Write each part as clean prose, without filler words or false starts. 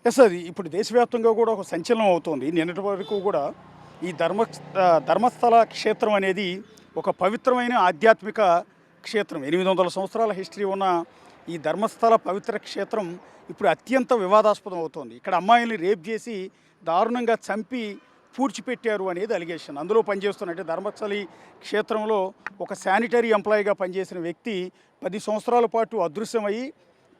Yes అది ఇప్పుడు దేశవ్యాప్తంగా కూడా ఒక సంచలనం అవుతోంది. నిన్నటి వరకు కూడా ఈ ధర్మస్థల క్షేత్రం అనేది ఒక పవిత్రమైన ఆధ్యాత్మిక క్షేత్రం. 800 సంవత్సరాల హిస్టరీ ఉన్న ఈ ధర్మస్థల పవిత్ర క్షేత్రం ఇప్పుడు అత్యంత వివాదాస్పదం అవుతోంది. ఇక్కడ అమ్మాయిల్ని రేప్ చేసి దారుణంగా చంపి పూడ్చిపెట్టారు అనేది అలిగేషన్. అందులో పనిచేస్తున్న ధర్మస్థలి క్షేత్రంలో ఒక శానిటరీ ఎంప్లాయీగా పనిచేసిన వ్యక్తి 10 సంవత్సరాల పాటు అదృశ్యమయ్యి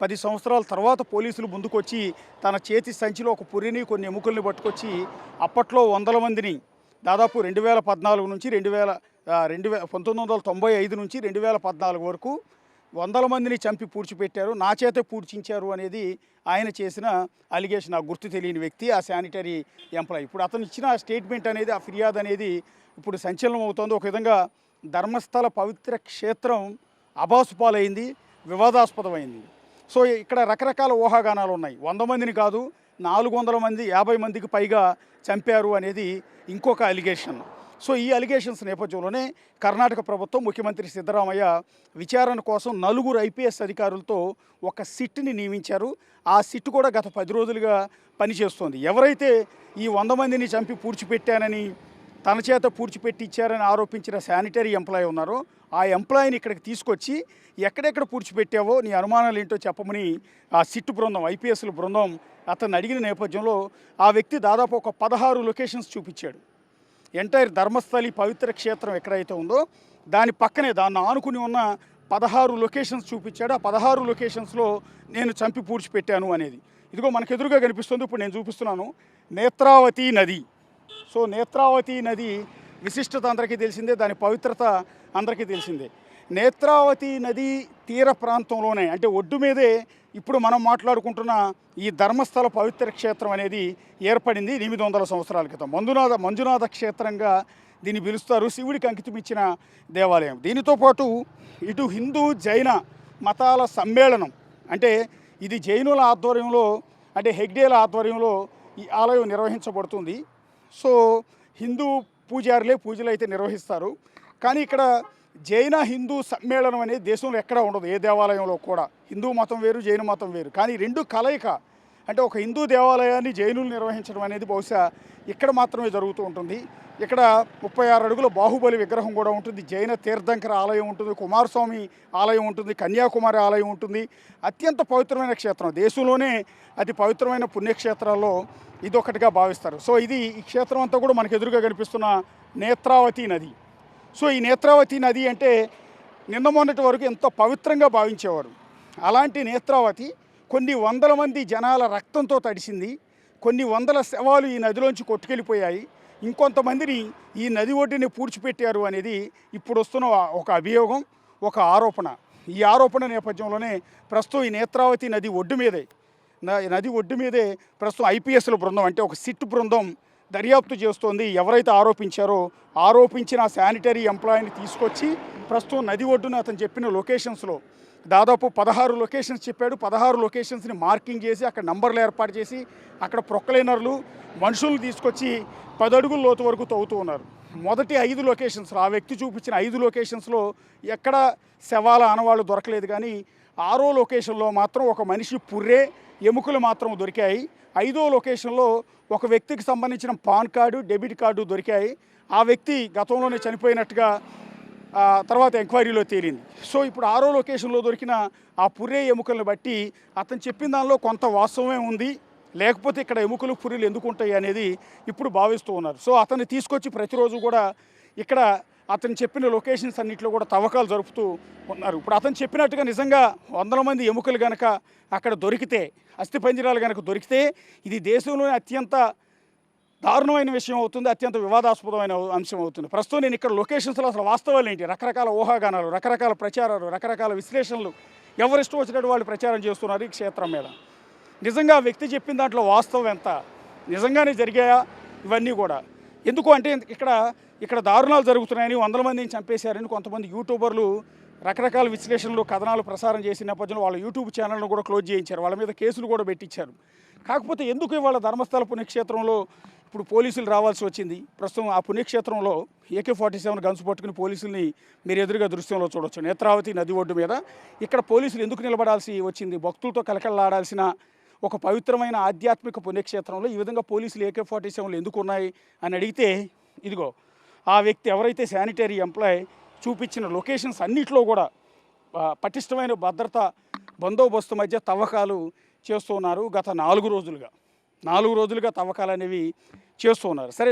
10 సంవత్సరాల తర్వాత పోలీసులు ముందుకొచ్చి తన చేతి సంచిలో ఒక పుర్రిని కొన్ని ఎముకల్ని పట్టుకొచ్చి అప్పట్లో వందల మందిని దాదాపు 2014 నుంచి 1995 నుంచి 2014 వరకు వందల మందిని చంపి పూడ్చిపెట్టారు, నా చేతే పూడ్చించారు అనేది ఆయన చేసిన అలిగేషన్. ఆ గుర్తు తెలియని వ్యక్తి ఆ శానిటరీ ఎంప్లాయీ. ఇప్పుడు అతను ఇచ్చిన స్టేట్మెంట్ అనేది, ఆ ఫిర్యాదు అనేది ఇప్పుడు సంచలనం అవుతోంది. ఒక విధంగా ధర్మస్థల పవిత్ర క్షేత్రం అబాసుపాలైంది, వివాదాస్పదమైంది. సో ఇక్కడ రకరకాల ఊహాగానాలు ఉన్నాయి. 100 మందిని కాదు 400 మంది, 50 మందికి పైగా చంపారు అనేది ఇంకొక అలిగేషన్. సో ఈ అలిగేషన్స్ నేపథ్యంలోనే కర్ణాటక ప్రభుత్వం, ముఖ్యమంత్రి సిద్ధరామయ్య విచారణ కోసం 4 ఐపీఎస్ అధికారులతో ఒక సిట్ని నియమించారు. ఆ సిట్ కూడా గత 10 రోజులుగా పనిచేస్తోంది. ఎవరైతే ఈ 100 మందిని చంపి పూడ్చిపెట్టానని, తన చేత పూడ్చిపెట్టించారని ఆరోపించిన శానిటరీ ఎంప్లాయీ ఉన్నారో ఆ ఎంప్లాయీని ఇక్కడికి తీసుకొచ్చి ఎక్కడెక్కడ పూడ్చిపెట్టావో నీ అనుమానాలు ఏంటో చెప్పమని ఆ సిట్ బృందం, ఐపీఎస్ల బృందం అతన్ని అడిగిన నేపథ్యంలో ఆ వ్యక్తి దాదాపు ఒక 16 లొకేషన్స్ చూపించాడు. ఎంటైర్ ధర్మస్థలి పవిత్ర క్షేత్రం ఎక్కడైతే ఉందో దాని పక్కనే, దాన్ని ఆనుకుని ఉన్న 16 లొకేషన్స్ చూపించాడు. ఆ 16 లొకేషన్స్లో నేను చంపి పూడ్చిపెట్టాను అనేది. ఇదిగో మనకు ఎదురుగా కనిపిస్తుంది, ఇప్పుడు నేను చూపిస్తున్నాను, నేత్రావతి నది. సో నేత్రావతి నది విశిష్టత అందరికీ తెలిసిందే, దాని పవిత్రత అందరికీ తెలిసిందే. నేత్రావతి నది తీర ప్రాంతంలోనే, అంటే ఒడ్డు మీదే ఇప్పుడు మనం మాట్లాడుకుంటున్న ఈ ధర్మస్థల పవిత్ర క్షేత్రం అనేది ఏర్పడింది 800 సంవత్సరాల క్రితం. మంజునాథ క్షేత్రంగా దీన్ని పిలుస్తారు. శివుడికి అంకితం ఇచ్చిన దేవాలయం. దీనితో పాటు ఇటు హిందూ జైన మతాల సమ్మేళనం, అంటే ఇది జైనుల ఆధ్వర్యంలో, అంటే హెగ్డేల ఆధ్వర్యంలో ఈ ఆలయం నిర్వహించబడుతుంది. సో హిందూ పూజారులే పూజలు అయితే నిర్వహిస్తారు. కానీ ఇక్కడ జైన హిందూ సమ్మేళనం అనేది దేశంలో ఎక్కడా ఉండదు, ఏ దేవాలయంలో కూడా. హిందూ మతం వేరు, జైన మతం వేరు, కానీ రెండు కలయిక. అంటే ఒక హిందూ దేవాలయాన్ని జైనులు నిర్వహించడం అనేది బహుశా ఇక్కడ మాత్రమే జరుగుతూ ఉంటుంది. ఇక్కడ 36 అడుగుల బాహుబలి విగ్రహం కూడా ఉంటుంది, జైన తీర్థంకర ఆలయం ఉంటుంది, కుమారస్వామి ఆలయం ఉంటుంది, కన్యాకుమారి ఆలయం ఉంటుంది. అత్యంత పవిత్రమైన క్షేత్రం, దేశంలోనే అతి పవిత్రమైన పుణ్యక్షేత్రాల్లో ఇదొకటిగా భావిస్తారు. సో ఈ క్షేత్రం అంతా కూడా మనకు ఎదురుగా కనిపిస్తున్న నేత్రావతి నది. సో ఈ నేత్రావతి నది అంటే నిన్న మొన్నటి వరకు ఎంతో పవిత్రంగా భావించేవారు. అలాంటి నేత్రావతి కొన్ని వందల మంది జనాల రక్తంతో తడిసింది. కొన్ని వందల శవాలు ఈ నదిలోంచి కొట్టుకెళ్ళిపోయాయి. ఇంకొంతమందిని ఈ నది ఒడ్డుని పూడ్చిపెట్టారు అనేది ఇప్పుడు వస్తున్న ఒక అభియోగం, ఒక ఆరోపణ. ఈ ఆరోపణ నేపథ్యంలోనే ప్రస్తుతం ఈ నేత్రావతి నది ఒడ్డు మీదే ప్రస్తుతం ఐపీఎస్ల బృందం, అంటే ఒక సిట్ బృందం దర్యాప్తు చేస్తోంది. ఎవరైతే ఆరోపించిన శానిటరీ ఎంప్లాయీని తీసుకొచ్చి ప్రస్తుతం నది ఒడ్డున అతను చెప్పిన లొకేషన్స్లో దాదాపు 16 లొకేషన్స్ చెప్పాడు. 16 లొకేషన్స్ని మార్కింగ్ చేసి అక్కడ నంబర్లు ఏర్పాటు చేసి అక్కడ ప్రొక్లైనర్లు, మనుషులను తీసుకొచ్చి 10 అడుగుల లోతు వరకు తవ్వుతూ ఉన్నారు. మొదటి 5 లొకేషన్స్లో, ఆ వ్యక్తి చూపించిన 5 లొకేషన్స్లో ఎక్కడ శవాల ఆనవాళ్ళు దొరకలేదు. కానీ 6వ లొకేషన్లో మాత్రం ఒక మనిషి పుర్రే, ఎముకలు మాత్రం దొరికాయి. 5వ లొకేషన్లో ఒక వ్యక్తికి సంబంధించిన పాన్ కార్డు, డెబిట్ కార్డు దొరికాయి. ఆ వ్యక్తి గతంలోనే చనిపోయినట్టుగా తర్వాత ఎంక్వైరీలో తేలింది. సో ఇప్పుడు 6వ లొకేషన్లో దొరికిన ఆ పుర్రే ఎముకలను బట్టి అతను చెప్పిన దానిలో కొంత వాస్తవమే ఉంది, లేకపోతే ఇక్కడ ఎముకలు పుర్రెలు ఎందుకు ఉంటాయి అనేది ఇప్పుడు భావిస్తూ ఉన్నారు. సో అతన్ని తీసుకొచ్చి ప్రతిరోజు కూడా ఇక్కడ అతను చెప్పిన లొకేషన్స్ అన్నింటిలో కూడా తవ్వకాలు జరుపుతూ ఉన్నారు. ఇప్పుడు అతను చెప్పినట్టుగా నిజంగా 100 మంది ఎముకలు కనుక అక్కడ దొరికితే, అస్థిపంజరాలు కనుక దొరికితే ఇది దేశంలోనే అత్యంత దారుణమైన విషయం అవుతుంది, అత్యంత వివాదాస్పదమైన అంశం అవుతుంది. ప్రస్తుతం నేను ఇక్కడ లొకేషన్స్లో అసలు వాస్తవాలు ఏంటి, రకరకాల ఊహాగానాలు, రకరకాల ప్రచారాలు, రకరకాల విశ్లేషణలు, ఎవరిష్టం వచ్చినట్టు వాళ్ళు ప్రచారం చేస్తున్నారు ఈ క్షేత్రం మీద. నిజంగా ఆ వ్యక్తి చెప్పిన దాంట్లో వాస్తవం ఎంత, నిజంగానే జరిగాయా ఇవన్నీ కూడా. ఎందుకు అంటే ఇక్కడ దారుణాలు జరుగుతున్నాయని, 100 మందిని చంపేశారని కొంతమంది యూట్యూబర్లు రకరకాల విశ్లేషణలు, కథనాలు ప్రసారం చేసిన నేపథ్యంలో వాళ్ళ యూట్యూబ్ ఛానల్ను కూడా క్లోజ్ చేయించారు, వాళ్ళ మీద కేసులు కూడా పెట్టించారు. కాకపోతే ఎందుకు ఇవాళ ధర్మస్థల పుణ్యక్షేత్రంలో ఇప్పుడు పోలీసులు రావాల్సి వచ్చింది? ప్రస్తుతం ఆ పుణ్యక్షేత్రంలో AK-47 గన్స్ పట్టుకుని పోలీసుల్ని మీరు ఎదురుగా దృశ్యంలో చూడొచ్చు. నేత్రావతి నది ఒడ్డు మీద ఇక్కడ పోలీసులు ఎందుకు నిలబడాల్సి వచ్చింది? భక్తులతో కలకలలాడాల్సిన ఒక పవిత్రమైన ఆధ్యాత్మిక పుణ్యక్షేత్రంలో ఈ విధంగా పోలీసులు AK-47లు ఎందుకు ఉన్నాయి అని అడిగితే ఇదిగో ఆ వ్యక్తి ఎవరైతే శానిటరీ ఎంప్లాయ్ చూపించిన లొకేషన్స్ అన్నిట్లో కూడా పటిష్టమైన భద్రతా బందోబస్తు మధ్య తవ్వకాలు చేస్తున్నారు. గత 4 రోజులుగా తవ్వకాలు అనేవి చేస్తూ ఉన్నారు. సరే,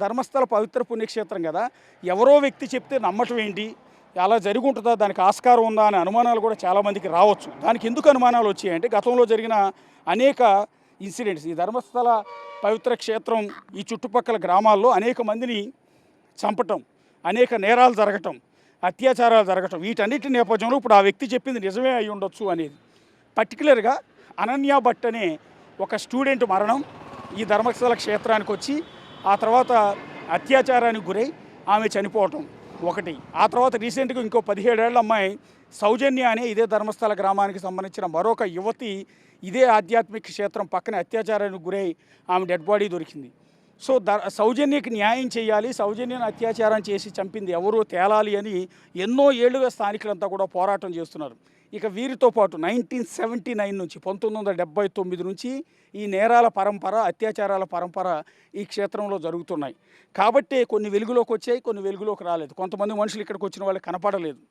ధర్మస్థల పవిత్ర పుణ్యక్షేత్రం కదా, ఎవరో వ్యక్తి చెప్తే నమ్మటం ఏంటి, అలా జరిగి ఉంటుందా, దానికి ఆస్కారం ఉందా అనే అనుమానాలు కూడా చాలామందికి రావచ్చు. దానికి ఎందుకు అనుమానాలు వచ్చాయంటే గతంలో జరిగిన అనేక ఇన్సిడెంట్స్, ఈ ధర్మస్థల పవిత్ర క్షేత్రం ఈ చుట్టుపక్కల గ్రామాల్లో అనేక మందిని చంపటం, అనేక నేరాలు జరగటం, అత్యాచారాలు జరగటం, వీటన్నిటి నేపథ్యంలో ఇప్పుడు ఆ వ్యక్తి చెప్పింది నిజమే అయి ఉండొచ్చు అనేది. పర్టికులర్గా అనన్య భట్ అనే ఒక స్టూడెంట్ మరణం, ఈ ధర్మస్థల క్షేత్రానికి వచ్చి ఆ తర్వాత అత్యాచారానికి గురై ఆమె చనిపోవటం ఒకటి. ఆ తర్వాత రీసెంట్గా ఇంకో 17 ఏళ్ల అమ్మాయి సౌజన్య అనే ఇదే ధర్మస్థల గ్రామానికి సంబంధించిన మరొక యువతి ఇదే ఆధ్యాత్మిక క్షేత్రం పక్కన అత్యాచారానికి గురై ఆమె డెడ్ బాడీ దొరికింది. సో సౌజన్యకి న్యాయం చేయాలి, సౌజన్యను అత్యాచారం చేసి చంపింది ఎవరో తేలాలి అని ఎన్నో ఏళ్లుగా స్థానికులంతా కూడా పోరాటం చేస్తున్నారు. ఇక వీరితో పాటు 1979 నుంచి 1979 నుంచి ఈ నేరాల పరంపర, అత్యాచారాల పరంపర ఈ క్షేత్రంలో జరుగుతున్నాయి. కాబట్టి కొన్ని వెలుగులోకి వచ్చాయి, కొన్ని వెలుగులోకి రాలేదు. కొంతమంది మనుషులు ఇక్కడికి వచ్చిన వాళ్ళకి కనపడలేదు,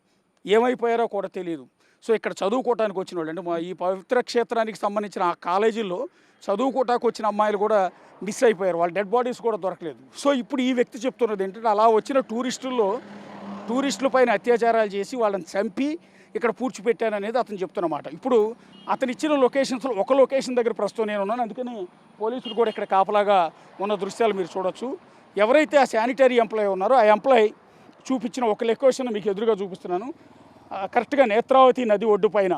ఏమైపోయారో కూడా తెలియదు. సో ఇక్కడ చదువుకోవటానికి వచ్చిన వాళ్ళు అంటే ఈ పవిత్ర క్షేత్రానికి సంబంధించిన ఆ కాలేజీల్లో చదువుకోవటానికి వచ్చిన అమ్మాయిలు కూడా మిస్ అయిపోయారు, వాళ్ళ డెడ్ బాడీస్ కూడా దొరకలేదు. సో ఇప్పుడు ఈ వ్యక్తి చెప్తున్నది ఏంటంటే అలా వచ్చిన టూరిస్టుల పైన అత్యాచారాలు చేసి వాళ్ళని చంపి ఇక్కడ పూడ్చిపెట్టాననేది అతను చెప్తున్నమాట. ఇప్పుడు అతను ఇచ్చిన లొకేషన్స్లో ఒక లొకేషన్ దగ్గర ప్రస్తుతం నేను ఉన్నాను, అందుకని పోలీసులు కూడా ఇక్కడ కాపలాగా ఉన్న దృశ్యాలు మీరు చూడొచ్చు. ఎవరైతే ఆ శానిటరీ ఎంప్లాయ్ ఉన్నారో ఆ ఎంప్లాయ్ చూపించిన ఒక లొకేషన్ మీకు ఎదురుగా చూపిస్తున్నాను. కరెక్ట్గా నేత్రావతి నది ఒడ్డు పైన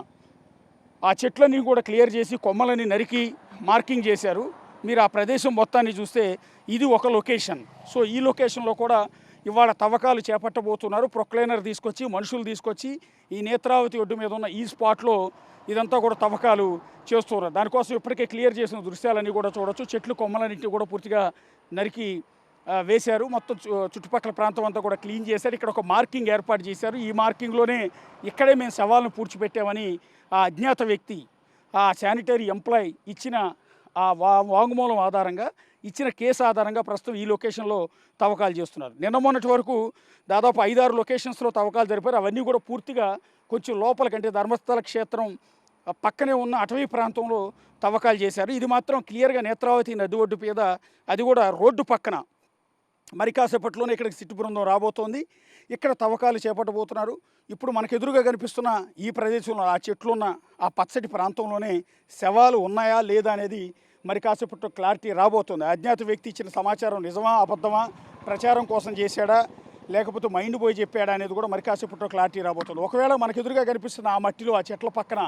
ఆ చెట్లన్నీ కూడా క్లియర్ చేసి కొమ్మలని నరికి మార్కింగ్ చేశారు. మీరు ఆ ప్రదేశం మొత్తాన్ని చూస్తే ఇది ఒక లొకేషన్. సో ఈ లొకేషన్లో కూడా ఇవాళ తవ్వకాలు చేపట్టబోతున్నారు. ప్రొక్లైనర్ తీసుకొచ్చి మనుషులు తీసుకొచ్చి ఈ నేత్రావతి ఒడ్డు మీద ఉన్న ఈ స్పాట్లో ఇదంతా కూడా తవ్వకాలు చేస్తున్నారు. దానికోసం ఇప్పటికే క్లియర్ చేసిన దృశ్యాలన్నీ కూడా చూడొచ్చు. చెట్లు కొమ్మలన్నింటినీ కూడా పూర్తిగా నరికి వేశారు. మొత్తం చుట్టుపక్కల ప్రాంతం అంతా కూడా క్లీన్ చేశారు. ఇక్కడ ఒక మార్కింగ్ ఏర్పాటు చేశారు. ఈ మార్కింగ్లోనే ఇక్కడే మేము సవాళ్ళను పూడ్చిపెట్టామని ఆ అజ్ఞాత వ్యక్తి, ఆ శానిటరీ ఎంప్లాయ్ ఇచ్చిన ఆ వాంగ్మూలం ఆధారంగా, ఇచ్చిన కేసు ఆధారంగా ప్రస్తుతం ఈ లొకేషన్లో తవ్వకాలు చేస్తున్నారు. నిన్న మొన్నటి వరకు దాదాపు 5-6 లొకేషన్స్లో తవ్వకాలు జరిపారు. అవన్నీ కూడా పూర్తిగా కొంచెం లోపలికంటే ధర్మస్థల క్షేత్రం పక్కనే ఉన్న అటవీ ప్రాంతంలో తవ్వకాలు చేశారు. ఇది మాత్రం క్లియర్గా నేత్రావతి నది ఒడ్డు మీద, అది కూడా రోడ్డు పక్కన. మరి కాసేపట్లోనే ఇక్కడికి సిట్టు బృందం రాబోతోంది. ఇక్కడ తవ్వకాలు చేపట్టబోతున్నారు. ఇప్పుడు మనకు ఎదురుగా కనిపిస్తున్న ఈ ప్రదేశంలో ఆ చెట్లున్న ఆ పచ్చటి ప్రాంతంలోనే శవాలు ఉన్నాయా లేదా అనేది మరి కాసేపట్లో క్లారిటీ రాబోతుంది. అజ్ఞాత వ్యక్తి ఇచ్చిన సమాచారం నిజమా అబద్ధమా, ప్రచారం కోసం చేశాడా లేకపోతే మైండ్ పోయి చెప్పాడా అనేది కూడా మరి కాసేపట్లో క్లారిటీ రాబోతుంది. ఒకవేళ మనకు ఎదురుగా కనిపిస్తున్న ఆ మట్టిలో ఆ చెట్ల పక్కన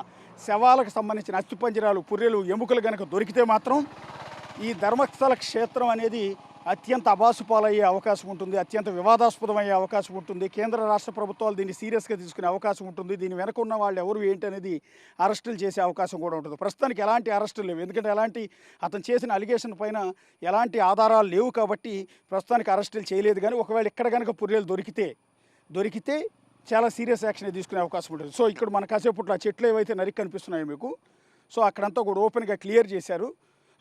శవాలకు సంబంధించిన అస్థిపంజరాలు, పుర్రెలు, ఎముకలు కనుక దొరికితే మాత్రం ఈ ధర్మస్థల క్షేత్రం అనేది అత్యంత అబాసుపాలయ్యే అవకాశం ఉంటుంది, అత్యంత వివాదాస్పదమయ్యే అవకాశం ఉంటుంది. కేంద్ర రాష్ట్ర ప్రభుత్వాలు దీన్ని సీరియస్గా తీసుకునే అవకాశం ఉంటుంది. దీని వెనక ఉన్న వాళ్ళు ఎవరు ఏంటి అనేది అరెస్టులు చేసే అవకాశం కూడా ఉంటుంది. ప్రస్తుతానికి ఎలాంటి అరెస్టులు లేవు, ఎందుకంటే అతను చేసిన అలిగేషన్ పైన ఎలాంటి ఆధారాలు లేవు కాబట్టి ప్రస్తుతానికి అరెస్టులు చేయలేదు. కానీ ఒకవేళ ఇక్కడ కనుక పుర్రెలు దొరికితే చాలా సీరియస్ యాక్షన్ తీసుకునే అవకాశం ఉంటుంది. సో ఇక్కడ మన కాసేపట్లో ఆ చెట్లు ఏవైతే నరికి కనిపిస్తున్నాయో మీకు, సో అక్కడంతా కూడా ఓపెన్గా క్లియర్ చేశారు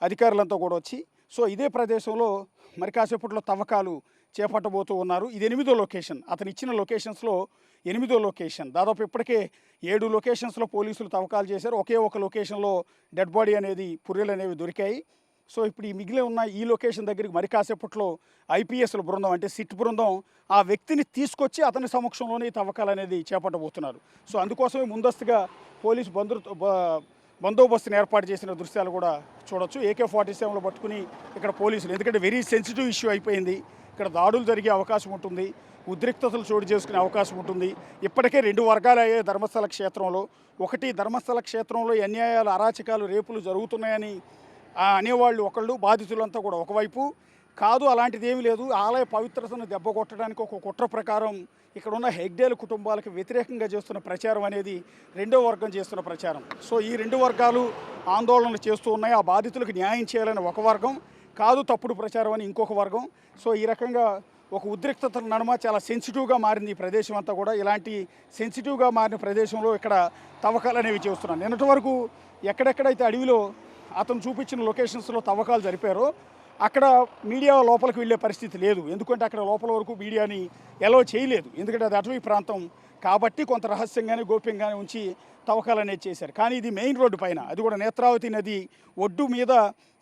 అధికారులంతా కూడా వచ్చి. సో ఇదే ప్రదేశంలో మరి కాసేపట్లో తవ్వకాలు చేపట్టబోతూ ఉన్నారు. ఇది 8వ లొకేషన్. అతను ఇచ్చిన లొకేషన్స్లో 8వ లొకేషన్. దాదాపు ఇప్పటికే 7 లొకేషన్స్లో పోలీసులు తవ్వకాలు చేశారు. ఒకే ఒక లొకేషన్లో డెడ్ బాడీ అనేది, పుర్రెలు అనేవి దొరికాయి. సో ఇప్పుడు ఈ మిగిలి ఉన్న ఈ లొకేషన్ దగ్గరికి మరి కాసేపట్లో ఐపీఎస్ల బృందం అంటే సిట్ బృందం ఆ వ్యక్తిని తీసుకొచ్చి అతని సమక్షంలోనే ఈ తవ్వకాలు అనేది చేపట్టబోతున్నారు. సో అందుకోసమే ముందస్తుగా పోలీసు బందోబస్తుని ఏర్పాటు చేసిన దృశ్యాలు కూడా చూడొచ్చు. AK-47 పట్టుకుని ఇక్కడ పోలీసులు, ఎందుకంటే వెరీ సెన్సిటివ్ ఇష్యూ అయిపోయింది. ఇక్కడ దాడులు జరిగే అవకాశం ఉంటుంది, ఉద్రిక్తతలు చోటు చేసుకునే అవకాశం ఉంటుంది. ఇప్పటికే 2 వర్గాలు అయ్యాయి ధర్మస్థల క్షేత్రంలో. ఒకటి, ధర్మస్థల క్షేత్రంలో అన్యాయాలు, అరాచకాలు, రేపులు జరుగుతున్నాయని అనేవాళ్ళు ఒకళ్ళు, బాధితులంతా కూడా ఒకవైపు. కాదు అలాంటిది ఏమీ లేదు, ఆలయ పవిత్రతను దెబ్బ కొట్టడానికి ఒక కుట్ర ప్రకారం ఇక్కడ ఉన్న హెగ్డేల కుటుంబాలకు వ్యతిరేకంగా చేస్తున్న ప్రచారం అనేది 2వ వర్గం చేస్తున్న ప్రచారం. సో ఈ 2 వర్గాలు ఆందోళనలు చేస్తూ ఉన్నాయి. ఆ బాధితులకు న్యాయం చేయాలని ఒక వర్గం, కాదు తప్పుడు ప్రచారం అని ఇంకొక వర్గం. సో ఈ రకంగా ఒక ఉద్రిక్తతల నడుమ చాలా సెన్సిటివ్గా మారింది ఈ ప్రదేశం అంతా కూడా. ఇలాంటి సెన్సిటివ్గా మారిన ప్రదేశంలో ఇక్కడ తవ్వకాలు అనేవి చేస్తున్నాను. నిన్నటి వరకు ఎక్కడెక్కడైతే అడవిలో అతను చూపించిన లొకేషన్స్లో తవ్వకాలు జరిపారో అక్కడ మీడియా లోపలికి వెళ్ళే పరిస్థితి లేదు. ఎందుకంటే అక్కడ లోపల వరకు మీడియాని ఎలో చేయలేదు. ఎందుకంటే అది అటవీ ప్రాంతం కాబట్టి కొంత రహస్యంగానే గోప్యంగానే ఉంచి తవ్వకాలు అనేది చేశారు. కానీ ఇది మెయిన్ రోడ్డు పైన, అది కూడా నేత్రావతి నది ఒడ్డు మీద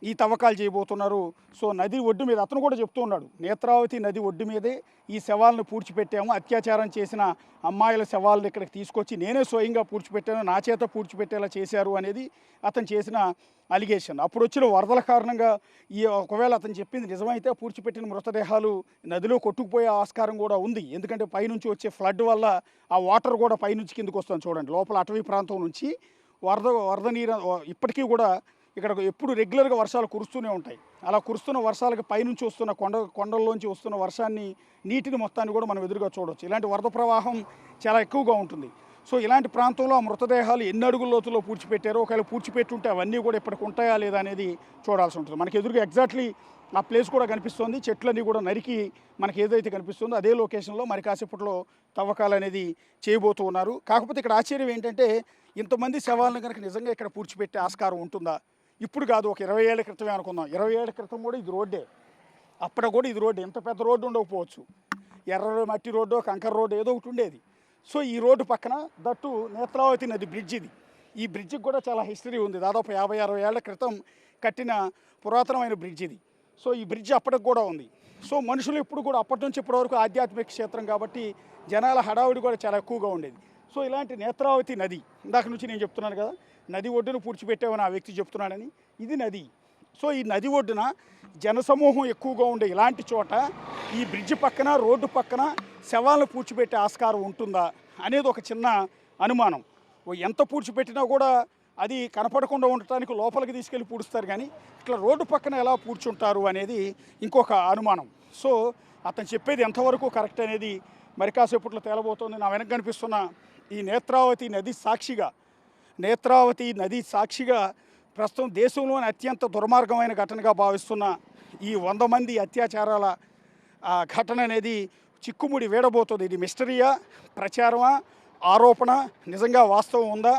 ఈ తవ్వకాలు చేయబోతున్నారు. సో నది ఒడ్డు మీద అతను కూడా చెప్తూ ఉన్నాడు, నేత్రావతి నది ఒడ్డు మీదే ఈ శవాలను పూడ్చిపెట్టాము, అత్యాచారం చేసిన అమ్మాయిల శవాలను ఇక్కడికి తీసుకొచ్చి నేనే స్వయంగా పూడ్చిపెట్టాను, నా చేత పూడ్చిపెట్టేలా చేశారు అనేది అతను చేసిన అలిగేషన్. అప్పుడు వచ్చిన వరదల కారణంగా ఒకవేళ అతను చెప్పింది నిజమైతే పూడ్చిపెట్టిన మృతదేహాలు నదిలో కొట్టుకుపోయే ఆస్కారం కూడా ఉంది. ఎందుకంటే పైనుంచి వచ్చే ఫ్లడ్ వల్ల ఆ వాటర్ కూడా పైనుంచి కిందకు వస్తుంది. చూడండి, లోపల అటవీ ప్రాంతం నుంచి వరద నీరు ఇప్పటికీ కూడా ఇక్కడ ఎప్పుడు రెగ్యులర్గా వర్షాలు కురుస్తూనే ఉంటాయి. అలా కురుస్తున్న వర్షాలకు పైనుంచి వస్తున్న కొండల్లోంచి వస్తున్న వర్షాన్ని, నీటిని మొత్తాన్ని కూడా మనం ఎదురుగా చూడవచ్చు. ఇలాంటి వరద ప్రవాహం చాలా ఎక్కువగా ఉంటుంది. సో ఇలాంటి ప్రాంతంలో ఆ మృతదేహాలు ఎన్ని అడుగుల లోతులో పూడ్చిపెట్టారో, ఒకవేళ పూడ్చిపెట్టుంటే అవన్నీ కూడా ఇప్పటికి ఉంటాయా లేదా అనేది చూడాల్సి ఉంటుంది. మనకి ఎదురుగా ఎగ్జాక్ట్లీ ఆ ప్లేస్ కూడా కనిపిస్తుంది. చెట్లన్నీ కూడా నరికి మనకి ఏదైతే కనిపిస్తుందో అదే లొకేషన్లో మరి కాసేపట్లో తవ్వకాలు అనేది చేయబోతూ ఉన్నారు. కాకపోతే ఇక్కడ ఆశ్చర్యం ఏంటంటే, ఇంతమంది శవాలను కనుక నిజంగా ఇక్కడ పూడ్చిపెట్టే ఆస్కారం ఉంటుందా? ఇప్పుడు కాదు, ఒక 20 ఏళ్ల క్రితమే అనుకుందాం. 20 ఏళ్ల క్రితం కూడా ఇది రోడ్డే, అప్పుడు కూడా ఇది రోడ్డు. ఎంత పెద్ద రోడ్డు ఉండకపోవచ్చు, ఎర్ర మట్టి రోడ్డు, కంకర రోడ్డు ఏదో ఒకటి ఉండేది. సో ఈ రోడ్డు పక్కన దట్టు నేత్రావతి నది బ్రిడ్జ్ ఇది. ఈ బ్రిడ్జికి కూడా చాలా హిస్టరీ ఉంది. దాదాపు 50-60 ఏళ్ల క్రితం కట్టిన పురాతనమైన బ్రిడ్జ్ ఇది. సో ఈ బ్రిడ్జ్ అప్పటికి కూడా ఉంది. సో మనుషులు ఇప్పుడు కూడా అప్పటి నుంచి ఇప్పటి వరకు ఆధ్యాత్మిక క్షేత్రం కాబట్టి జనాల హడావుడి కూడా చాలా ఎక్కువగా ఉండేది. సో ఇలాంటి నేత్రావతి నది, ఇందాక నుంచి నేను చెప్తున్నాను కదా, నది ఒడ్డును పూడ్చిపెట్టామని ఆ వ్యక్తి చెప్తున్నాడని. ఇది నది. సో ఈ నది ఒడ్డున జనసమూహం ఎక్కువగా ఉండే ఇలాంటి చోట ఈ బ్రిడ్జ్ పక్కన, రోడ్డు పక్కన శవాలను పూడ్చిపెట్టే ఆస్కారం ఉంటుందా అనేది ఒక చిన్న అనుమానం. ఎంత పూడ్చిపెట్టినా కూడా అది కనపడకుండా ఉండటానికి లోపలికి తీసుకెళ్ళి పూడుస్తారు, కానీ ఇట్లా రోడ్డు పక్కన ఎలా పూడ్చుంటారు అనేది ఇంకొక అనుమానం. సో అతను చెప్పేది ఎంతవరకు కరెక్ట్ అనేది మరి కాసేపట్లో తేలబోతోంది. నా వెనక కనిపిస్తున్న ఈ నేత్రావతి నది సాక్షిగా ప్రస్తుతం దేశంలోని అత్యంత దుర్మార్గమైన ఘటనగా భావిస్తున్న ఈ 100 మంది అత్యాచారాల ఘటన అనేది చిక్కుముడి వీడబోతుంది. ఇది మిస్టరీయా, ప్రచారమా, ఆరోపణ, నిజంగా వాస్తవం ఉందా,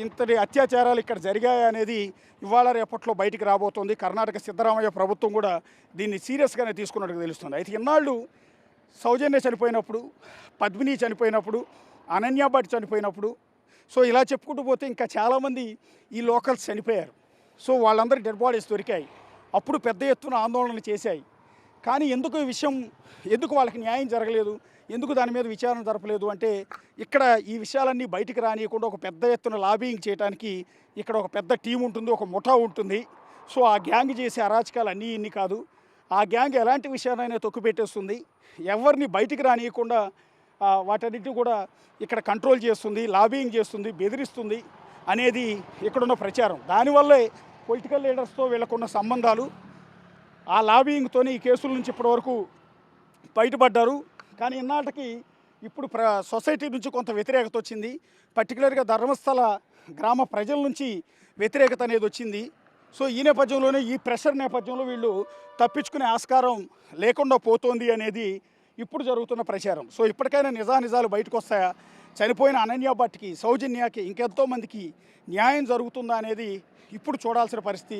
ఇంతటి అత్యాచారాలు ఇక్కడ జరిగాయి అనేది ఇవాళ రేపట్లో బయటికి రాబోతోంది. కర్ణాటక సిద్ధరామయ్య ప్రభుత్వం కూడా దీన్ని సీరియస్గానే తీసుకున్నట్టుగా తెలుస్తుంది. అయితే ఇన్నాళ్ళు సౌజన్య చనిపోయినప్పుడు, పద్మిని చనిపోయినప్పుడు, అనన్య భట్ చనిపోయినప్పుడు, సో ఇలా చెప్పుకుంటూ పోతే ఇంకా చాలామంది ఈ లోకల్స్ చనిపోయారు. సో వాళ్ళందరూ డెడ్ బాడీస్ దొరికాయి. అప్పుడు పెద్ద ఎత్తున ఆందోళన చేశాయి. కానీ ఎందుకు ఈ విషయం, ఎందుకు వాళ్ళకి న్యాయం జరగలేదు, ఎందుకు దాని మీద విచారణ జరపలేదు అంటే, ఇక్కడ ఈ విషయాలన్నీ బయటికి రానియకుండా ఒక పెద్ద ఎత్తున లాబింగ్ చేయడానికి ఇక్కడ ఒక పెద్ద టీం ఉంటుంది, ఒక ముఠా ఉంటుంది. సో ఆ గ్యాంగ్ చేసే అరాచకాలు అన్నీ ఇన్ని కాదు. ఆ గ్యాంగ్ ఎలాంటి విషయాలైనా తొక్కిపెట్టేస్తుంది, ఎవరిని బయటికి రానియకుండా వాటన్నిటిని కూడా ఇక్కడ కంట్రోల్ చేస్తుంది, లాబింగ్ చేస్తుంది, బెదిరిస్తుంది అనేది ఇక్కడున్న ప్రచారం. దానివల్లే పొలిటికల్ లీడర్స్తో వీళ్ళకున్న సంబంధాలు, ఆ లాబింగ్తోనే ఈ కేసుల నుంచి ఇప్పటివరకు బయటపడ్డారు. కానీ ఇన్నాటికి ఇప్పుడు సొసైటీ నుంచి కొంత వ్యతిరేకత వచ్చింది. పర్టికులర్గా ధర్మస్థల గ్రామ ప్రజల నుంచి వ్యతిరేకత అనేది వచ్చింది. సో ఈ నేపథ్యంలోనే, ఈ ప్రెషర్ నేపథ్యంలో వీళ్ళు తప్పించుకునే ఆస్కారం లేకుండా పోతోంది అనేది ఇప్పుడు జరుగుతున్న ప్రచారం. సో ఇప్పటికైనా నిజాలు బయటకు వస్తాయా, చనిపోయిన అనన్య భట్కి, సౌజన్యకి, ఇంకెంతోమందికి న్యాయం జరుగుతుందా అనేది ఇప్పుడు చూడాల్సిన పరిస్థితి